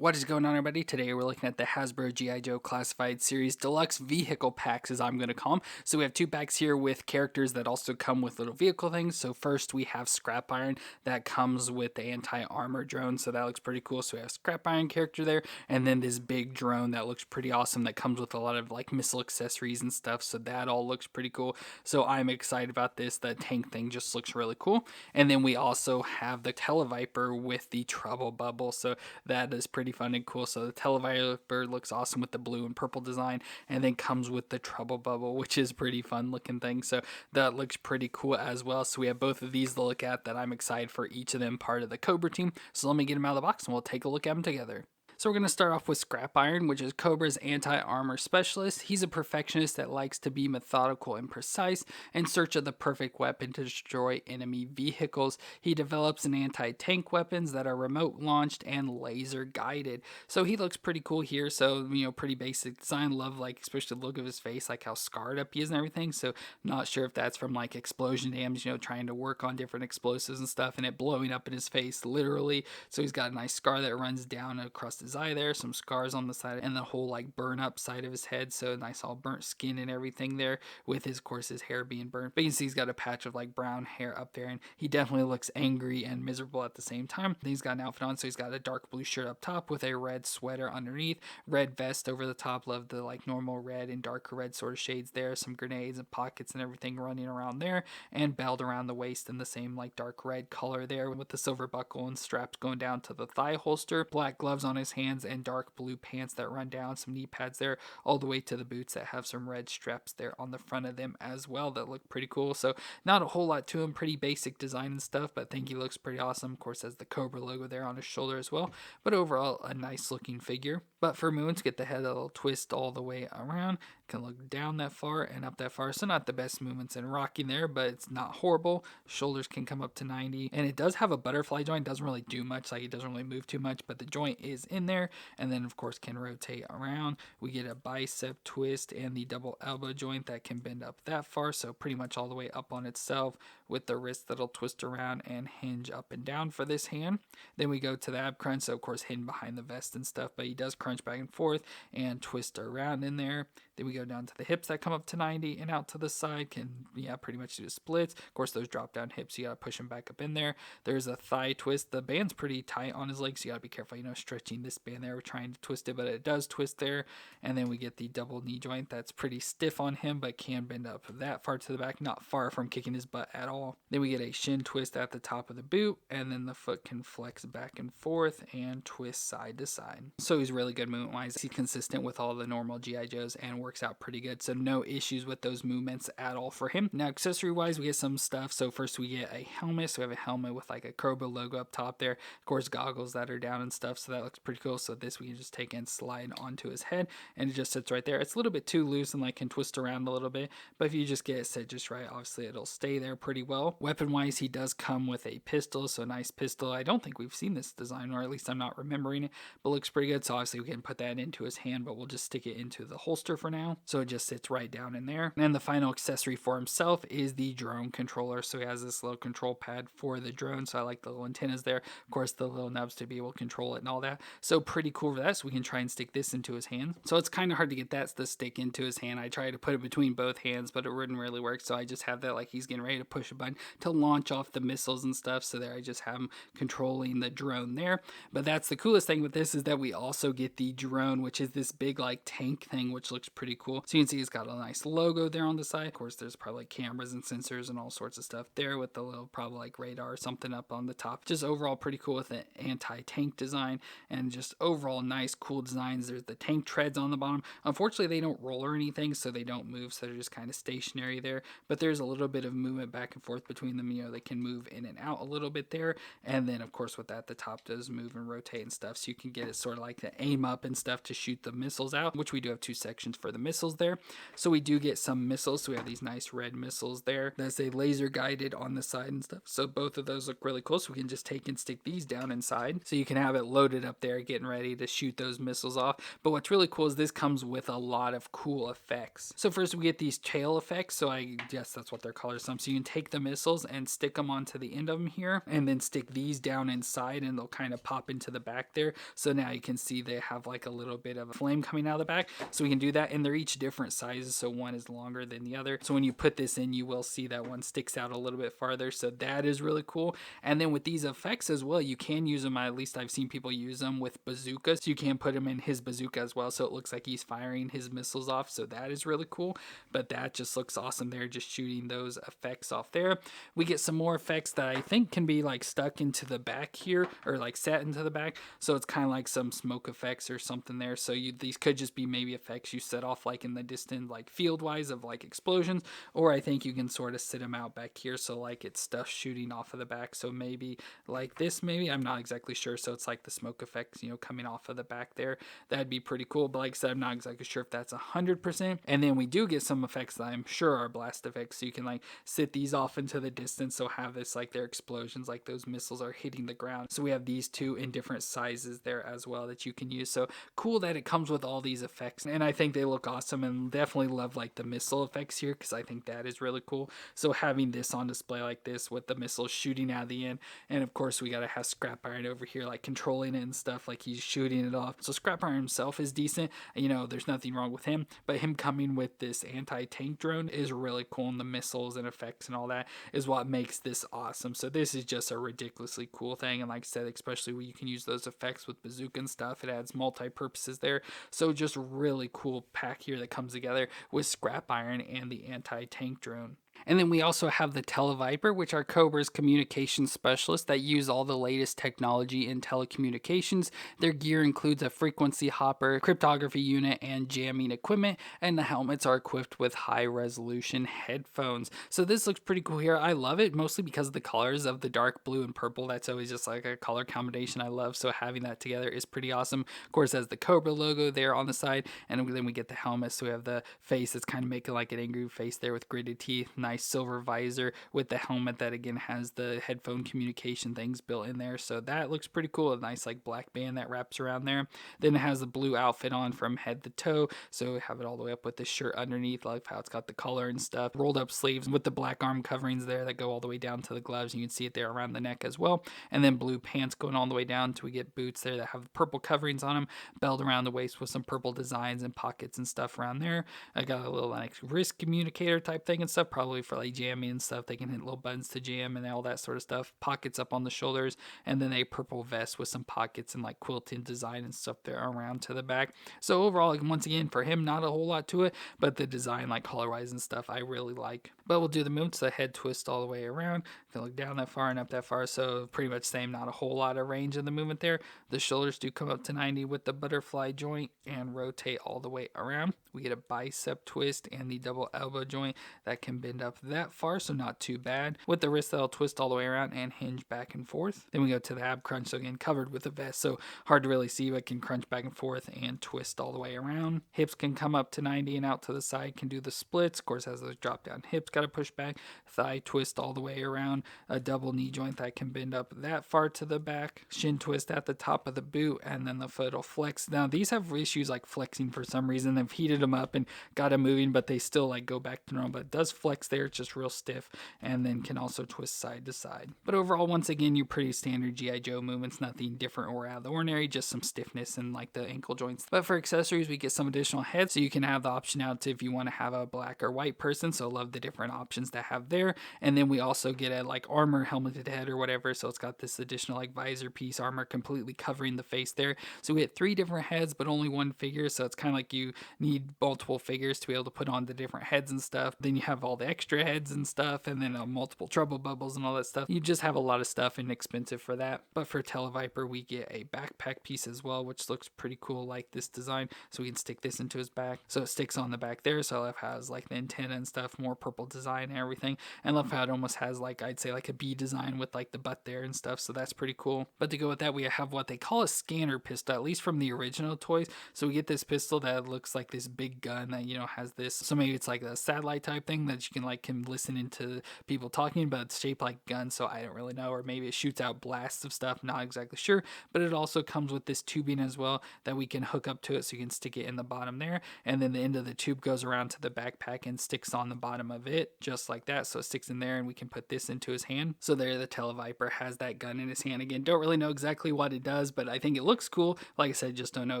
What is going on, everybody? Today we're looking at the Hasbro G.I. Joe Classified Series Deluxe Vehicle Packs, as I'm going to call them. So we have two packs here with characters that also come with little vehicle things. So first we have Scrap Iron that comes with the Anti-Armor Drone, so that looks pretty cool. So we have Scrap Iron character there, and then this big drone that looks pretty awesome that comes with a lot of like missile accessories and stuff. So that all looks pretty cool. So I'm excited about this. That tank thing just looks really cool. And then we also have the Tele-Viper with the Trubble Bubble. So that is pretty fun and cool. So the Tele-Viper looks awesome with the blue and purple design, and then comes with the Trubble Bubble, which is pretty fun looking thing. So that looks pretty cool as well. So we have both of these to look at that I'm excited for, each of them part of the Cobra team. So let me get them out of the box and we'll take a look at them together. So we're going to start off with Scrap Iron, which is Cobra's anti-armor specialist. He's a perfectionist that likes to be methodical and precise in search of the perfect weapon to destroy enemy vehicles. He develops an anti-tank weapons that are remote launched and laser guided. So he looks pretty cool here. So, pretty basic design. Love, like, especially the look of his face, like how scarred up he is and everything. So not sure if that's from like explosion damage, trying to work on different explosives and stuff and it blowing up in his face, literally. So he's got a nice scar that runs down across his eye there, some scars on the side, and the whole like burn up side of his head, so nice all burnt skin and everything there, with his, of course, his hair being burnt. But you can see he's got a patch of like brown hair up there, and he definitely looks angry and miserable at the same time. Then he's got an outfit on, so he's got a dark blue shirt up top with a red sweater underneath, red vest over the top. Love the like normal red and darker red sort of shades there, some grenades and pockets and everything running around there, and belt around the waist in the same like dark red color there, with the silver buckle and straps going down to the thigh holster, black gloves on his hands, and dark blue pants that run down, some knee pads there, all the way to the boots that have some red straps there on the front of them as well that look pretty cool. So not a whole lot to him, pretty basic design and stuff, but I think he looks pretty awesome. Of course, has the Cobra logo there on his shoulder as well, but overall a nice looking figure. But for movements, get the head a little twist all the way around, can look down that far and up that far, so not the best movements in rocking there, but it's not horrible. Shoulders can come up to 90, and it does have a butterfly joint. Doesn't really do much, like it doesn't really move too much, but the joint is in there, and then of course can rotate around. We get a bicep twist and the double elbow joint that can bend up that far, so pretty much all the way up on itself, with the wrist that'll twist around and hinge up and down for this hand. Then we go to the ab crunch, so of course hidden behind the vest and stuff, but he does crunch back and forth and twist around in there. Then we go down to the hips that come up to 90 and out to the side, can pretty much do splits. Of course, those drop down hips, you gotta push them back up in there. There's a thigh twist. The band's pretty tight on his legs, so you gotta be careful, stretching this band there. We're trying to twist it, but it does twist there. And then we get the double knee joint that's pretty stiff on him, but can bend up that far to the back, not far from kicking his butt at all. Then we get a shin twist at the top of the boot, and then the foot can flex back and forth and twist side to side. So he's really good movement wise. He's consistent with all the normal G.I. Joes and works out pretty good, so no issues with those movements at all for him. Now accessory wise, we get some stuff. So first we get a helmet. So we have a helmet with like a Cobra logo up top there, of course goggles that are down and stuff, so that looks pretty cool. So this we can just take and slide onto his head, and it just sits right there. It's a little bit too loose and like can twist around a little bit, but if you just get it set just right, obviously it'll stay there pretty well. Weapon wise, he does come with a pistol, so nice pistol. I don't think we've seen this design, or at least I'm not remembering it, but looks pretty good. So obviously we can put that into his hand, but we'll just stick it into the holster for now, so it just sits right down in there. And the final accessory for himself is the drone controller. So he has this little control pad for the drone, so I like the little antennas there, of course the little nubs to be able to control it and all that, so pretty cool for that. So we can try and stick this into his hand. So it's kind of hard to get that to stick into his hand. I tried to put it between both hands, but it wouldn't really work, so I just have that like he's getting ready to push a button to launch off the missiles and stuff. So there I just have him controlling the drone there. But that's the coolest thing with this, is that we also get the drone, which is this big like tank thing, which looks pretty cool. So you can see it's got a nice logo there on the side. Of course there's probably cameras and sensors and all sorts of stuff there, with the little probably like radar or something up on the top. Just overall pretty cool with the anti-tank design, and just overall nice cool designs. There's the tank treads on the bottom. Unfortunately they don't roll or anything, so they don't move, so they're just kind of stationary there, but there's a little bit of movement back and forth between them. They can move in and out a little bit there, and then of course with that the top does move and rotate and stuff, so you can get it sort of like the aim up and stuff to shoot the missiles out, which we do have two sections for the missiles there. So we do get some missiles, so we have these nice red missiles there that's a laser guided on the side and stuff, so both of those look really cool. So we can just take and stick these down inside, so you can have it loaded up there getting ready to shoot those missiles off. But what's really cool is this comes with a lot of cool effects. So first we get these tail effects, so I guess that's what they're called or something. So you can take take the missiles and stick them onto the end of them here, and then stick these down inside, and they'll kind of pop into the back there. So now you can see they have like a little bit of a flame coming out of the back. So we can do that, and they're each different sizes, so one is longer than the other. So when you put this in, you will see that one sticks out a little bit farther, so that is really cool. And then with these effects as well, you can use them, at least I've seen people use them with bazookas. You can put him in his bazooka as well, so it looks like he's firing his missiles off, so that is really cool. But that just looks awesome there, just shooting those effects off there. We get some more effects that I think can be like stuck into the back here, or like set into the back, so it's kind of like some smoke effects or something there. So these could just be maybe effects you set off like in the distant, like field wise of like explosions, or I think you can sort of sit them out back here, so like it's stuff shooting off of the back. So maybe like this, maybe, I'm not exactly sure. So it's like the smoke effects, you know, coming off of the back there. That'd be pretty cool, but like I said, I'm not exactly sure if that's 100%. And then we do get some effects that I'm sure are blast effects, so you can like sit these off into the distance, so have this like their explosions, like those missiles are hitting the ground. So we have these two in different sizes there as well that you can use. So cool that it comes with all these effects, and I think they look awesome, and definitely love like the missile effects here, because I think that is really cool. So having this on display like this with the missiles shooting out of the end, and of course we gotta have Scrap Iron over here like controlling it and stuff, like he's shooting it off. So Scrap Iron himself is decent, you know, there's nothing wrong with him, but him coming with this anti-tank drone is really cool, and the missiles and effects and all that is what makes this awesome. So this is just a ridiculously cool thing, and like I said, especially when you can use those effects with bazooka and stuff, it adds multi-purposes there. So just really cool pack here that comes together with Scrap Iron and the anti-tank drone. And then we also have the Tele-Viper, which are Cobra's communication specialists that use all the latest technology in telecommunications. Their gear includes a frequency hopper, cryptography unit, and jamming equipment, and the helmets are equipped with high-resolution headphones. So this looks pretty cool here. I love it, mostly because of the colors of the dark blue and purple. That's always just like a color combination I love, so having that together is pretty awesome. Of course, it has the Cobra logo there on the side, and then we get the helmet, so we have the face that's kind of making like an angry face there with gritted teeth. Nice silver visor with the helmet that again has the headphone communication things built in there, so that looks pretty cool. A nice like black band that wraps around there. Then it has the blue outfit on from head to toe, so we have it all the way up with the shirt underneath. I like how it's got the collar and stuff, rolled up sleeves with the black arm coverings there that go all the way down to the gloves. You can see it there around the neck as well, and then blue pants going all the way down till we get boots there that have purple coverings on them, belt around the waist with some purple designs and pockets and stuff around there. I got a little like wrist communicator type thing and stuff, probably for like jamming and stuff. They can hit little buttons to jam and all that sort of stuff. Pockets up on the shoulders, and then a purple vest with some pockets and like quilted design and stuff there around to the back. So overall, like once again, for him, not a whole lot to it, but the design like color wise and stuff I really like. But we'll do the movements, the head twist all the way around. You can look down that far and up that far, so pretty much same, not a whole lot of range in the movement there. The shoulders do come up to 90 with the butterfly joint and rotate all the way around. We get a bicep twist and the double elbow joint that can bend up that far, so not too bad. With the wrist, that'll twist all the way around and hinge back and forth. Then we go to the ab crunch, so again covered with a vest, so hard to really see, but can crunch back and forth and twist all the way around. Hips can come up to 90 and out to the side, can do the splits. Of course, has those drop down hips, got to push back. Thigh twist all the way around. A double knee joint that can bend up that far to the back. Shin twist at the top of the boot, and then the foot will flex. Now these have issues like flexing for some reason. They've heated them up and got them moving, but they still like go back to normal. But it does flex there, it's just real stiff, and then can also twist side to side. But overall, once again, your pretty standard G.I. Joe movements, nothing different or out of the ordinary, just some stiffness in like the ankle joints. But for accessories, we get some additional heads, so you can have the option out to if you want to have a black or white person, so love the different options to have there. And then we also get a like armor helmeted head or whatever, so it's got this additional like visor piece armor completely covering the face there. So we get 3 different heads but only 1 figure, so it's kind of like you need multiple figures to be able to put on the different heads and stuff. Then you have all the extra heads and stuff, and then multiple Trubble Bubbles and all that stuff. You just have a lot of stuff and expensive for that. But for Tele-Viper, we get a backpack piece as well, which looks pretty cool, like this design. So we can stick this into his back, so it sticks on the back there. So I love how it has like the antenna and stuff, more purple design and everything. And I love how it almost has like, I'd say like a bee design with like the butt there and stuff, so that's pretty cool. But to go with that, we have what they call a scanner pistol, at least from the original toys. So we get this pistol that looks like this big gun that, you know, has this, so maybe it's like a satellite type thing that you can like can listen into people talking, but it's shaped like guns, so I don't really know. Or maybe it shoots out blasts of stuff, not exactly sure. But it also comes with this tubing as well that we can hook up to it, so you can stick it in the bottom there, and then the end of the tube goes around to the backpack and sticks on the bottom of it just like that. So it sticks in there, and we can put this into his hand. So there, the Tele-Viper has that gun in his hand. Again, don't really know exactly what it does, but I think it looks cool. Like I said, just don't know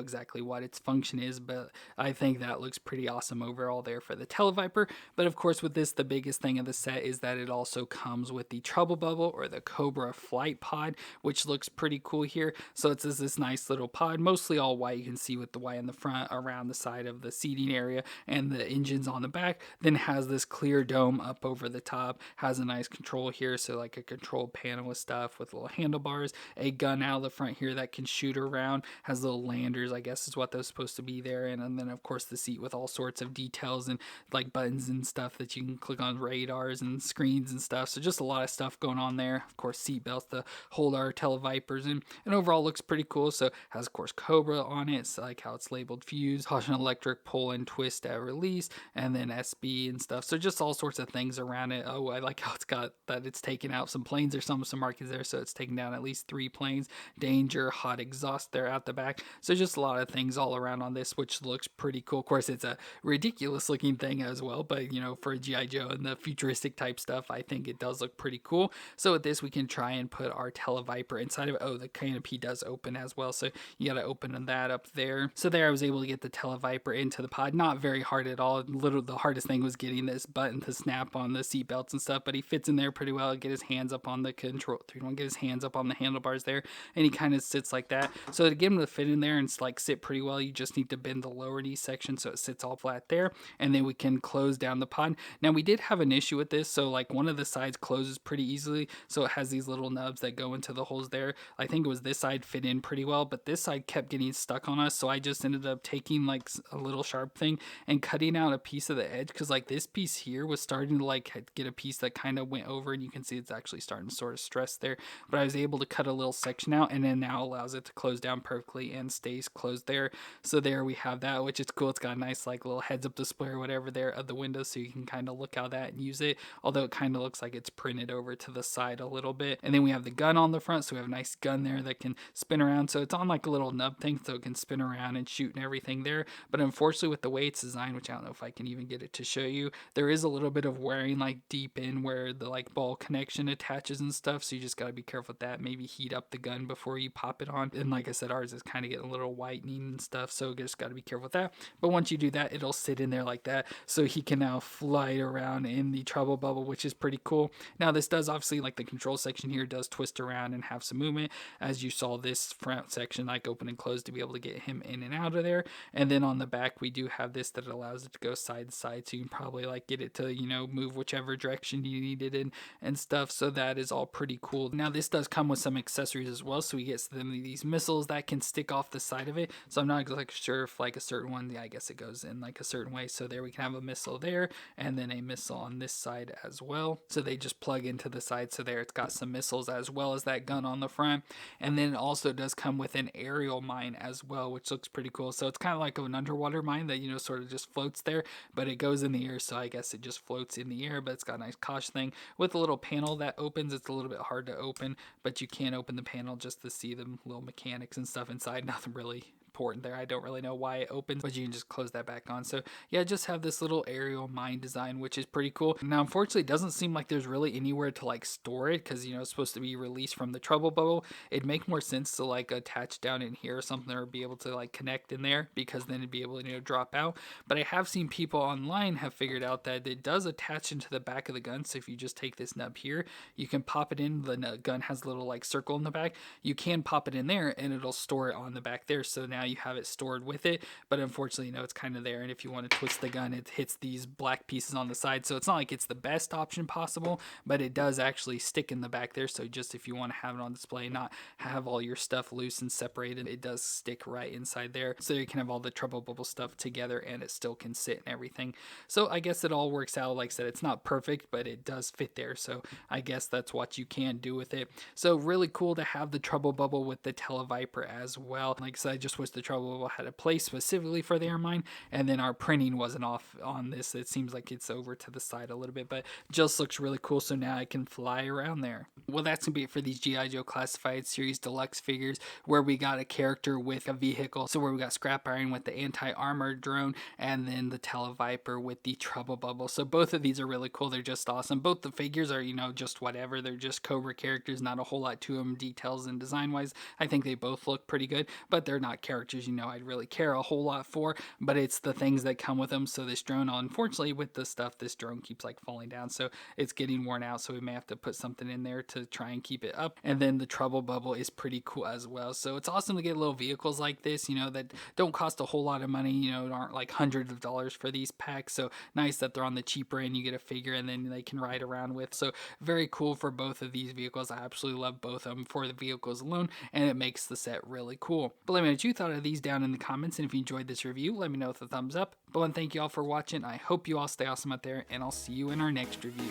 exactly what its function is, but I think that looks pretty awesome overall there for the Tele-Viper. But of course, with this, the biggest thing of the set is that it also comes with the Trubble Bubble, or the Cobra Flight Pod, which looks pretty cool here. So it's this nice little pod, mostly all white. You can see with the white on the front, around the side of the seating area, and the engines on the back. Then has this clear dome up over the top, has a nice control here, so like a control panel with stuff with little handlebars, a gun out of the front here that can shoot around, has little landers, I guess is what those supposed to be there, and then of course the seat with all sorts of details and like buttons and stuff that you can click on, radars and screens and stuff. So just a lot of stuff going on there. Of course, seat belts to hold our Tele-Vipers in, and overall looks pretty cool. So has of course Cobra on it, so like how it's labeled fuse, caution electric, pull and twist at release, and then SB and stuff. So just all sorts of things around it. Oh, I like how it's got that it's taken out some planes or some markings there, so it's taken down at least 3 planes. Danger, hot exhaust there at the back. So just a lot of things all around on this, which looks pretty cool. Of course, it's a ridiculous looking thing as well, but you know, for a G.I. Joe and the futuristic type stuff, I think it does look pretty cool. So with this, we can try and put our Tele-Viper inside of it. Oh, the canopy does open as well, so you gotta open that up there. So there I was able to get the Tele-Viper into the pod. Not very hard at all. Literally the hardest thing was getting this button to snap on the seat belts and stuff, but he fits in there pretty well. Get his hands up on the control, get his hands up on the handlebars there, and he kind of sits like that. So to get him to fit in there and like sit pretty well, you just need to bend the lower knee section so it sits all flat there, and then we can close down the pod. Now we did have an issue with this, so like one of the sides closes pretty easily, so it has these little nubs that go into the holes there. I think it was this side fit in pretty well, but this side kept getting stuck on us, so I just ended up taking like a little sharp thing and cutting out a piece of the edge, because like this piece here was starting to like get a piece that kind of went over, and you can see it's actually starting to sort of stress there, but I was able to cut a little section out, and then now allows it to close down perfectly and stays closed there. So there we have that, which is cool. It's got a nice like little heads up display or whatever there of the window, so you can kind of look out that and use it, although it kind of looks like it's printed over to the side a little bit. And then we have the gun on the front, so we have a nice gun there that can spin around, so it's on like a little nub thing, so it can spin around and shoot and everything there. But unfortunately with the way it's designed, which I don't know if I can even get it to show you, there is a little bit of wearing like deep in where the like ball connection attaches and stuff, so you just got to be careful with that. Maybe heat up the gun before you pop it on, and like I said, ours is kind of getting a little whitening and stuff, so just got to be careful with that. But once you do that, it'll sit in there like that, so he can now fly around in the Trubble Bubble, which is pretty cool. Now this does obviously, like the control section here does twist around and have some movement, as you saw this front section like open and close to be able to get him in and out of there. And then on the back we do have this that allows it to go side to side, so you can probably like get it to, you know, move whichever direction you need it in and stuff. So that is all pretty cool. Now this does come with some accessories as well, so we get them these missiles that can stick off the side of it. So I'm not exactly sure if like a certain one, yeah, I guess it goes in like a certain way. So there we can have a missile there, and then a missile on this side as well, so they just plug into the side. So there it's got some missiles as well as that gun on the front. And then it also does come with an aerial mine as well, which looks pretty cool. So it's kind of like an underwater mine that, you know, sort of just floats there, but it goes in the air, so I guess it just floats in the air. But it's got a nice caution thing with a little panel that opens. It's a little bit hard to open, but you can open the panel just to see the little mechanics and stuff inside. Nothing really important there. I don't really know why it opens, but you can just close that back on. So yeah, just have this little aerial mine design, which is pretty cool. Now unfortunately it doesn't seem like there's really anywhere to like store it, because, you know, it's supposed to be released from the Trubble Bubble. It'd make more sense to like attach down in here or something, or be able to like connect in there, because then it'd be able to, you know, drop out. But I have seen people online have figured out that it does attach into the back of the gun. So if you just take this nub here, you can pop it in. The gun has a little like circle in the back. You can pop it in there and it'll store it on the back there. So now you have it stored with it. But unfortunately, you know, it's kind of there, and if you want to twist the gun, it hits these black pieces on the side. So it's not like it's the best option possible, but it does actually stick in the back there. So just if you want to have it on display, not have all your stuff loose and separated, it does stick right inside there, so you can have all the Trubble Bubble stuff together and it still can sit and everything. So I guess it all works out. Like I said, it's not perfect, but it does fit there, so I guess that's what you can do with it. So really cool to have the Trubble Bubble with the Tele-Viper as well. Like I said, I just wish the the Trubble Bubble had a place specifically for the airmine, and then our printing wasn't off on this. It seems like it's over to the side a little bit, but just looks really cool. So now I can fly around there. Well, that's gonna be it for these G.I. Joe Classified Series Deluxe figures, where we got a character with a vehicle. So where we got Scrap Iron with the Anti-Armor Drone, and then the Tele-Viper with the Trubble Bubble. So both of these are really cool. They're just awesome. Both the figures are, you know, just whatever. They're just Cobra characters, not a whole lot to them details and design wise. I think they both look pretty good, but they're not characters, you know, I'd really care a whole lot for, but it's the things that come with them. So this drone, unfortunately with the stuff, this drone keeps like falling down, so it's getting worn out, so we may have to put something in there to try and keep it up. And then the Trubble Bubble is pretty cool as well. So it's awesome to get little vehicles like this, you know, that don't cost a whole lot of money, you know, aren't like hundreds of dollars for these packs. So nice that they're on the cheaper end. You get a figure and then they can ride around with. So very cool for both of these vehicles. I absolutely love both of them for the vehicles alone, and it makes the set really cool. But let me know what you thought of these down in the comments, and if you enjoyed this review, let me know with a thumbs up. But thank you all for watching. I hope you all stay awesome out there, and I'll see you in our next review.